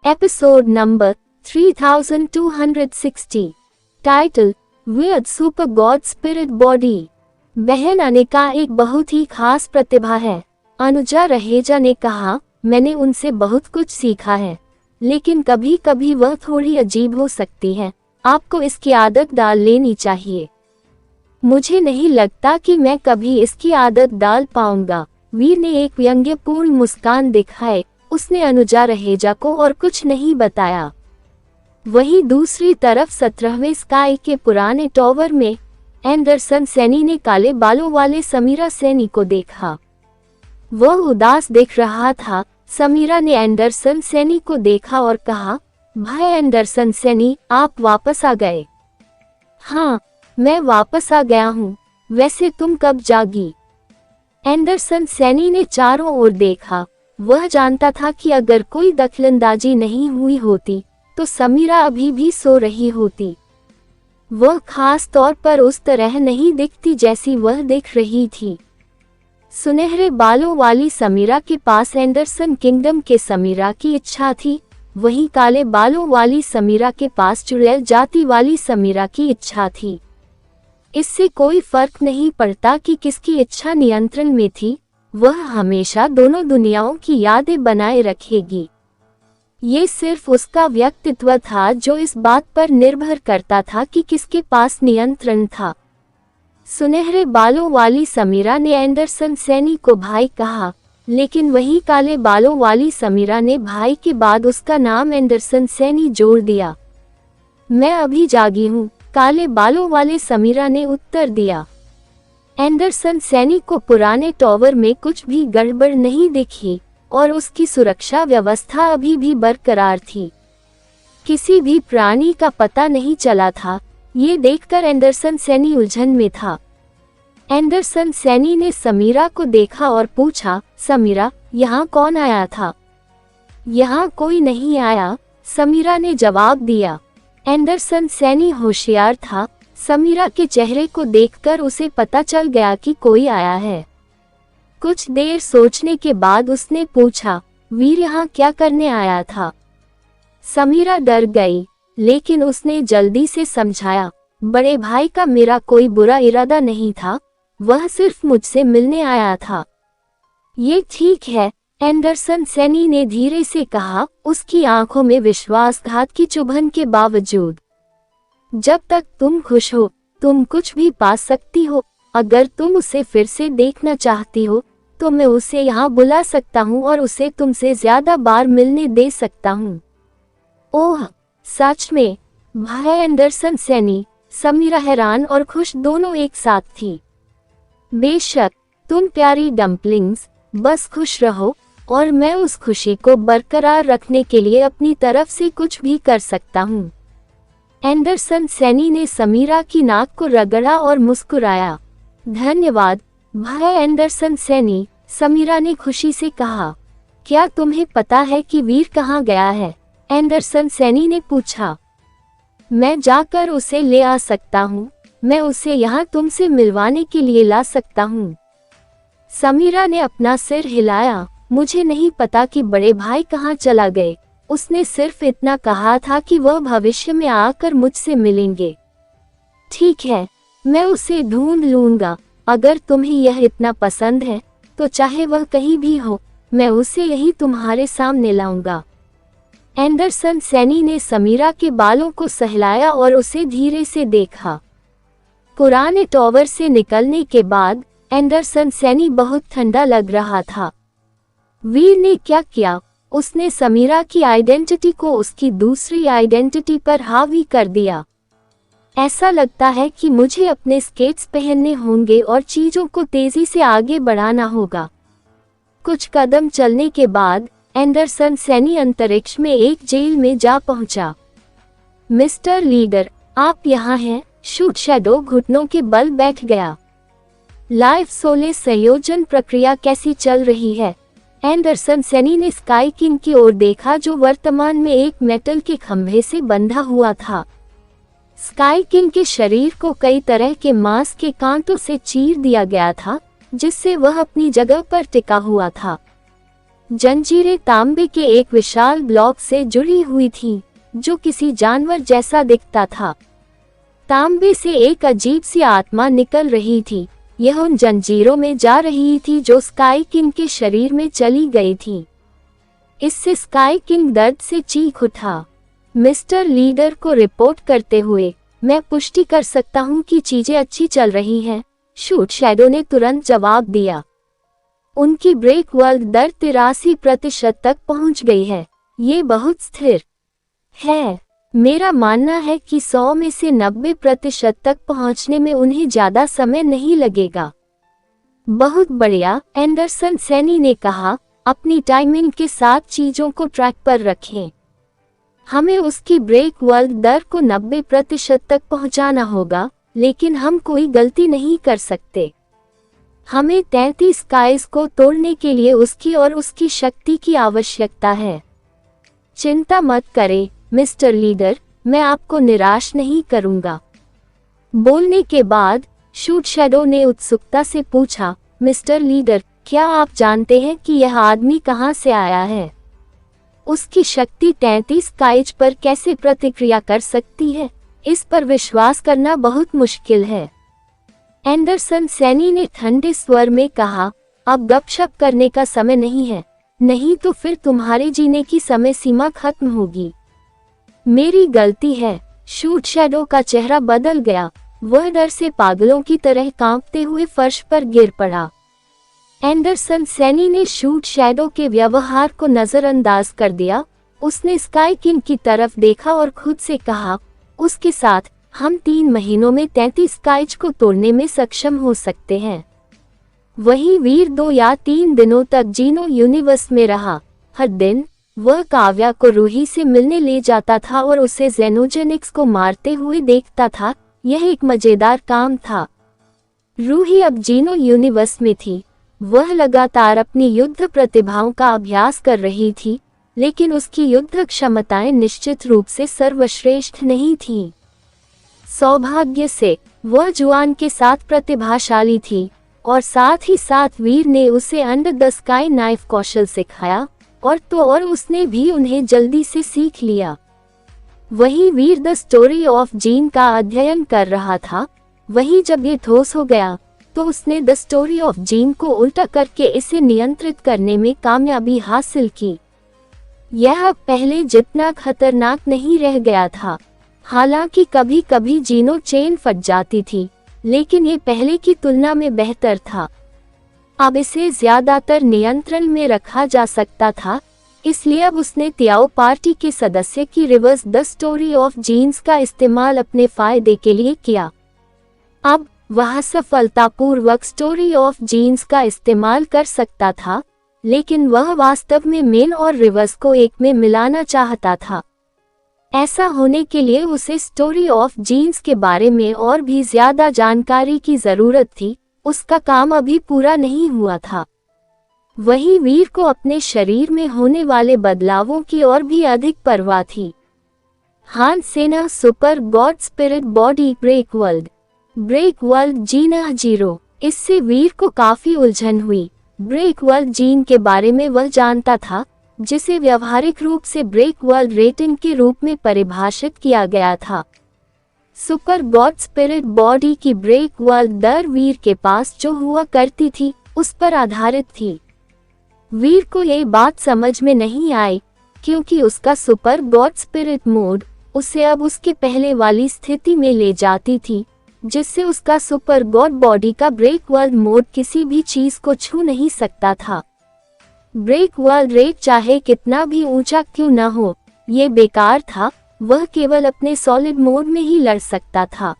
Episode number 3260। Title weird super god spirit body. बहन अनिका एक बहुत ही खास प्रतिभा है। अनुजा रहेजा ने कहा, मैंने उनसे बहुत कुछ सीखा है, लेकिन कभी कभी वह थोड़ी अजीब हो सकती है। आपको इसकी आदत डाल लेनी चाहिए। मुझे नहीं लगता कि मैं कभी इसकी आदत डाल पाऊंगा। वीर ने एक व्यंग्यपूर्ण मुस्कान दिखाए। उसने अनुजा रहेजा को और कुछ नहीं बताया। वहीं दूसरी तरफ 17वें स्काई के पुराने टॉवर में एंडरसन सैनी ने काले बालों वाले समीरा सैनी को देखा। वह उदास दिख रहा था। समीरा ने एंडरसन सैनी को देखा और कहा, भाई एंडरसन सैनी, आप वापस आ गए? हाँ, मैं वापस आ गया हूँ। वैसे तुम कब जागी? एंडरसन सैनी ने चारों ओर देखा। वह जानता था कि अगर कोई दखलंदाजी नहीं हुई होती तो समीरा अभी भी सो रही होती। वह खास तौर पर उस तरह नहीं दिखती जैसी वह दिख रही थी। सुनहरे बालों वाली समीरा के पास एंडरसन किंगडम के समीरा की इच्छा थी, वहीं काले बालों वाली समीरा के पास चुड़ैल जाति वाली समीरा की इच्छा थी। इससे कोई फर्क नहीं पड़ता कि किसकी इच्छा नियंत्रण में थी, वह हमेशा दोनों दुनियाओं की यादें बनाए रखेगी। ये सिर्फ उसका व्यक्तित्व था जो इस बात पर निर्भर करता था कि किसके पास नियंत्रण था। सुनहरे बालों वाली समीरा ने एंडरसन सैनी को भाई कहा, लेकिन वही काले बालों वाली समीरा ने भाई के बाद उसका नाम एंडरसन सैनी जोड़ दिया। मैं अभी जागी हूँ, काले बालों वाले समीरा ने उत्तर दिया। एंडरसन सैनी को पुराने टॉवर में कुछ भी गड़बड़ नहीं दिखी और उसकी सुरक्षा व्यवस्था अभी भी बरकरार थी। किसी भी प्राणी का पता नहीं चला था। ये देखकर एंडरसन सैनी उलझन में था। एंडरसन सैनी ने समीरा को देखा और पूछा, समीरा, यहाँ कौन आया था? यहाँ कोई नहीं आया, समीरा ने जवाब दिया। एंडरसन सैनी होशियार था। समीरा के चेहरे को देखकर उसे पता चल गया कि कोई आया है। कुछ देर सोचने के बाद उसने पूछा, वीर यहाँ क्या करने आया था? समीरा डर गई, लेकिन उसने जल्दी से समझाया, बड़े भाई का मेरा कोई बुरा इरादा नहीं था, वह सिर्फ मुझसे मिलने आया था। ये ठीक है, एंडरसन सैनी ने धीरे से कहा, उसकी आंखों में विश्वासघात की चुभन के बावजूद। जब तक तुम खुश हो, तुम कुछ भी पा सकती हो। अगर तुम उसे फिर से देखना चाहती हो तो मैं उसे यहाँ बुला सकता हूँ और उसे तुमसे ज्यादा बार मिलने दे सकता हूँ। ओह, सच में? भाई एंडरसन सैनी, समीरा हैरान और खुश दोनों एक साथ थी। बेशक, तुम प्यारी डम्पलिंग्स, बस खुश रहो और मैं उस खुशी को बरकरार रखने के लिए अपनी तरफ से कुछ भी कर सकता हूँ। एंडरसन सैनी ने समीरा की नाक को रगड़ा और मुस्कुराया। धन्यवाद, भाई एंडरसन सैनी, समीरा ने खुशी से कहा। क्या तुम्हें पता है कि वीर कहाँ गया है? एंडरसन सैनी ने पूछा। मैं जाकर उसे ले आ सकता हूँ। मैं उसे यहाँ तुमसे मिलवाने के लिए ला सकता हूँ। समीरा ने अपना सिर हिलाया। मुझे नहीं पता कि बड़े भाई कहाँ चला गए। उसने सिर्फ इतना कहा था कि वह भविष्य में आकर मुझसे मिलेंगे। ठीक है, मैं उसे ढूंढ लूंगा। अगर तुम्हें यह इतना पसंद है तो चाहे वह कहीं भी हो, मैं उसे यही तुम्हारे सामने लाऊंगा। एंडरसन सैनी ने समीरा के बालों को सहलाया और उसे धीरे से देखा। पुराने टॉवर से निकलने के बाद एंडरसन सैनी बहुत ठंडा लग रहा था। वीर ने क्या किया? उसने समीरा की आइडेंटिटी को उसकी दूसरी आइडेंटिटी पर हावी कर दिया। ऐसा लगता है कि मुझे अपने स्केट्स पहनने होंगे और चीजों को तेजी से आगे बढ़ाना होगा। कुछ कदम चलने के बाद एंडरसन सैनी अंतरिक्ष में एक जेल में जा पहुंचा। मिस्टर लीडर, आप यहाँ हैं? शूट शैडो घुटनों के बल बैठ गया। लाइव सोले संयोजन प्रक्रिया कैसी चल रही है? एंडरसन सैनी ने स्काई किंग की ओर देखा जो वर्तमान में एक मेटल के खंभे से बंधा हुआ था। स्काई किंग के शरीर को कई तरह के मांस के कांटों से चीर दिया गया था, जिससे वह अपनी जगह पर टिका हुआ था। जंजीरें तांबे के एक विशाल ब्लॉक से जुड़ी हुई थी, जो किसी जानवर जैसा दिखता था। तांबे से एक अजीब सी आत्मा निकल रही थी। यह उन जंजीरों में जा रही थी जो स्काई किंग के शरीर में चली गई थी। इससे स्काई किंग दर्द से चीख उठा। मिस्टर लीडर को रिपोर्ट करते हुए, मैं पुष्टि कर सकता हूँ कि चीजें अच्छी चल रही हैं, शूट शैडो ने तुरंत जवाब दिया। उनकी ब्रेक वर्ल्ड दर 83% तक पहुंच गई है। ये बहुत स्थिर है। मेरा मानना है कि 100 में से 90% तक पहुंचने में उन्हें ज्यादा समय नहीं लगेगा। बहुत बढ़िया, एंडरसन सैनी ने कहा। अपनी टाइमिंग के साथ चीजों को ट्रैक पर रखें। हमें उसकी ब्रेक वर्ल्ड दर को 90% तक पहुंचाना होगा, लेकिन हम कोई गलती नहीं कर सकते। हमें 33 स्काइज को तोड़ने के लिए उसकी और उसकी शक्ति की आवश्यकता है। चिंता मत करें मिस्टर लीडर, मैं आपको निराश नहीं करूंगा। बोलने के बाद शूट शैडो ने उत्सुकता से पूछा, मिस्टर लीडर, क्या आप जानते हैं कि यह आदमी कहां से आया है? उसकी शक्ति 33 स्काइज पर कैसे प्रतिक्रिया कर सकती है? इस पर विश्वास करना बहुत मुश्किल है। एंडरसन सैनी ने ठंडे स्वर में कहा, अब गपशप करने का समय नहीं है, नहीं तो फिर तुम्हारे जीने की समय सीमा खत्म होगी। मेरी गलती है। शूट शैडो का चेहरा बदल गया। वह डर से पागलों की तरह कांपते हुए फर्श पर गिर पड़ा। एंडरसन सैनी ने शूट शैडो के व्यवहार को नजरअंदाज कर दिया। उसने स्काई किंग की तरफ देखा और खुद से कहा, उसके साथ हम 3 महीनों में 33 स्काइज को तोड़ने में सक्षम हो सकते हैं। वही वीर 2 या 3 दिनों तक जीनो यूनिवर्स में रहा। हर दिन वह काव्या को रूही से मिलने ले जाता था और उसे जेनोजेनिक्स को मारते हुए देखता था। यह एक मजेदार काम था। रूही अब जीनो यूनिवर्स में थी। वह लगातार अपनी युद्ध प्रतिभाओं का अभ्यास कर रही थी, लेकिन उसकी युद्ध क्षमताएं निश्चित रूप से सर्वश्रेष्ठ नहीं थीं। सौभाग्य से वह जुआन के साथ प्रतिभाशाली थी और साथ ही साथ वीर ने उसे अंडर द स्काई नाइफ कौशल सिखाया और उसने भी उन्हें जल्दी से सीख लिया। वही वीर द स्टोरी ऑफ जीन का अध्ययन कर रहा था। वही जब ये ठोस हो गया तो उसने द स्टोरी ऑफ जीन को उल्टा करके इसे नियंत्रित करने में कामयाबी हासिल की। यह पहले जितना खतरनाक नहीं रह गया था। हालांकि कभी कभी जीनो चेन फट जाती थी, लेकिन ये पहले की तुलना में बेहतर था। अब इसे ज्यादातर नियंत्रण में रखा जा सकता था, इसलिए अब उसने तियाओ पार्टी के सदस्य की reverse the story of jeans का इस्तेमाल अपने फायदे के लिए किया। अब वह सफलतापूर्वक स्टोरी ऑफ जीन्स का इस्तेमाल कर सकता था, लेकिन वह वास्तव में मेन और रिवर्स को एक में मिलाना चाहता था। ऐसा होने के लिए उसे स्टोरी ऑफ जीन्स के बारे में और भी ज्यादा जानकारी की जरूरत थी। उसका काम अभी पूरा नहीं हुआ था। वही वीर को अपने शरीर में होने वाले बदलावों की और भी अधिक परवाह थी। हान सेना super god spirit body break world जीना जीरो। इससे वीर को काफी उलझन हुई। ब्रेक वर्ल्ड जीन के बारे में वह जानता था, जिसे व्यवहारिक रूप से ब्रेक वर्ल्ड रेटिंग के रूप में परिभाषित किया गया था। सुपर गॉड स्पिरिट बॉडी की ब्रेक वर्ल्ड दर वीर के पास जो हुआ करती थी उस पर आधारित थी। वीर को ये बात समझ में नहीं आई, क्योंकि उसका सुपर गॉड स्पिरिट मोड उसे अब उसके पहले वाली स्थिति में ले जाती थी, जिससे उसका सुपर गॉड बॉडी का ब्रेक वर्ल्ड मोड किसी भी चीज को छू नहीं सकता था। ब्रेक वर्ल्ड रेट चाहे कितना भी ऊंचा क्यों न हो, ये बेकार था। वह केवल अपने सॉलिड मोड में ही लड़ सकता था।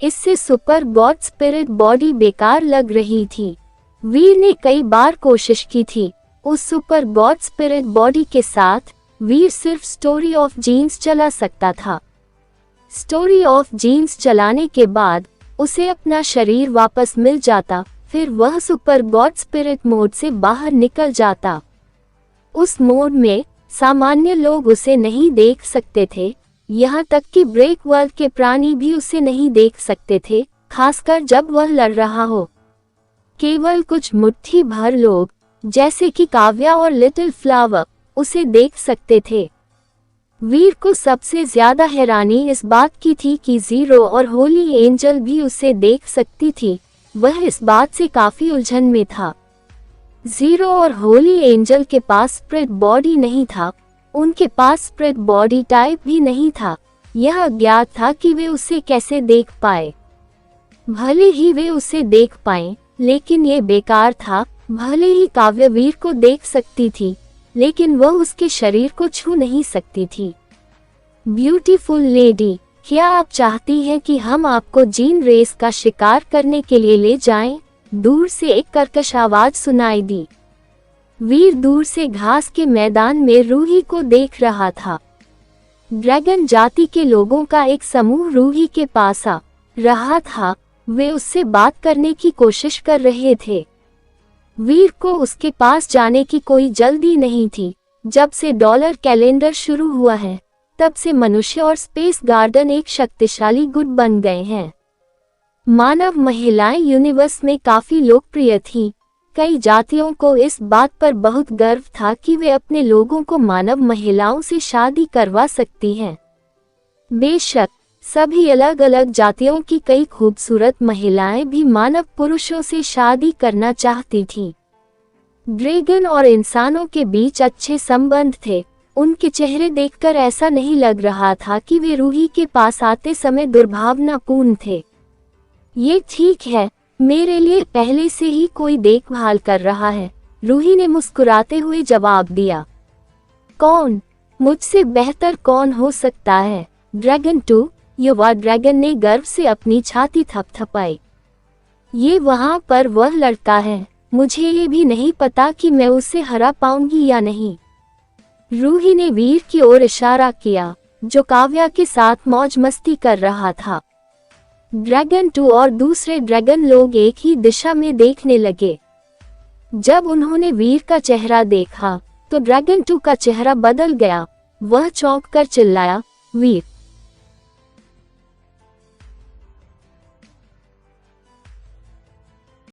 इससे सुपर गॉड स्पिरिट बॉडी बेकार लग रही थी। वीर ने कई बार कोशिश की थी। उस सुपर गॉड स्पिरिट बॉडी के साथ वीर सिर्फ स्टोरी ऑफ जीन्स चला सकता था। स्टोरी ऑफ जीन्स चलाने के बाद उसे अपना शरीर वापस मिल जाता, फिर वह सुपर गॉड स्पिरिट मोड से बाहर निकल जाता। उस मोड में सामान्य लोग उसे नहीं देख सकते थे, यहाँ तक कि ब्रेक वर्ल्ड के प्राणी भी उसे नहीं देख सकते थे, खासकर जब वह लड़ रहा हो। केवल कुछ मुट्ठी भर लोग, जैसे कि काव्या और लिटिल फ्लावर उसे देख सकते थे। वीर को सबसे ज्यादा हैरानी इस बात की थी कि जीरो और होली एंजल भी उसे देख सकती थी। वह इस बात से काफी उलझन में था। जीरो और होली एंजल के पास स्प्रेड बॉडी नहीं था, उनके पास स्प्रेड बॉडी टाइप भी नहीं था। यह अज्ञात था कि वे उसे कैसे देख पाए। भले ही वे उसे देख पाए, लेकिन ये बेकार था। भले ही काव्य वीर को देख सकती थी, लेकिन वह उसके शरीर को छू नहीं सकती थी। ब्यूटीफुल लेडी, क्या आप चाहती हैं कि हम आपको जीन रेस का शिकार करने के लिए ले जाएं? दूर से एक कर्कश आवाज सुनाई दी। वीर दूर से घास के मैदान में रूही को देख रहा था। ड्रैगन जाति के लोगों का एक समूह रूही के पास आ रहा था। वे उससे बात करने की कोशिश कर रहे थे। वीर को उसके पास जाने की कोई जल्दी नहीं थी। जब से डॉलर कैलेंडर शुरू हुआ है, तब से मनुष्य और स्पेस गार्डन एक शक्तिशाली गुट बन गए हैं। मानव महिलाएं यूनिवर्स में काफी लोकप्रिय थीं। कई जातियों को इस बात पर बहुत गर्व था कि वे अपने लोगों को मानव महिलाओं से शादी करवा सकती हैं। बेशक सभी अलग अलग जातियों की कई खूबसूरत महिलाएं भी मानव पुरुषों से शादी करना चाहती थीं। ड्रैगन और इंसानों के बीच अच्छे संबंध थे। उनके चेहरे देखकर ऐसा नहीं लग रहा था कि वे रूही के पास आते समय दुर्भावनापूर्ण थे। ये ठीक है, मेरे लिए पहले से ही कोई देखभाल कर रहा है, रूही ने मुस्कुराते हुए जवाब दिया। कौन? मुझसे बेहतर कौन हो सकता है? ड्रैगन 2, युवा ड्रैगन ने गर्व से अपनी छाती थपथपाई। ये वहां पर वह लड़का है। मुझे ये भी नहीं पता कि मैं उसे हरा पाऊंगी या नहीं। रूही ने वीर की ओर इशारा किया, जो काव्या के साथ मौज मस्ती कर रहा था। ड्रैगन 2 और दूसरे ड्रैगन लोग एक ही दिशा में देखने लगे। जब उन्होंने वीर का चेहरा देखा, तो ड्रैगन 2 का चेहरा बदल गया। वह चौंक कर चिल्लाया, वीर।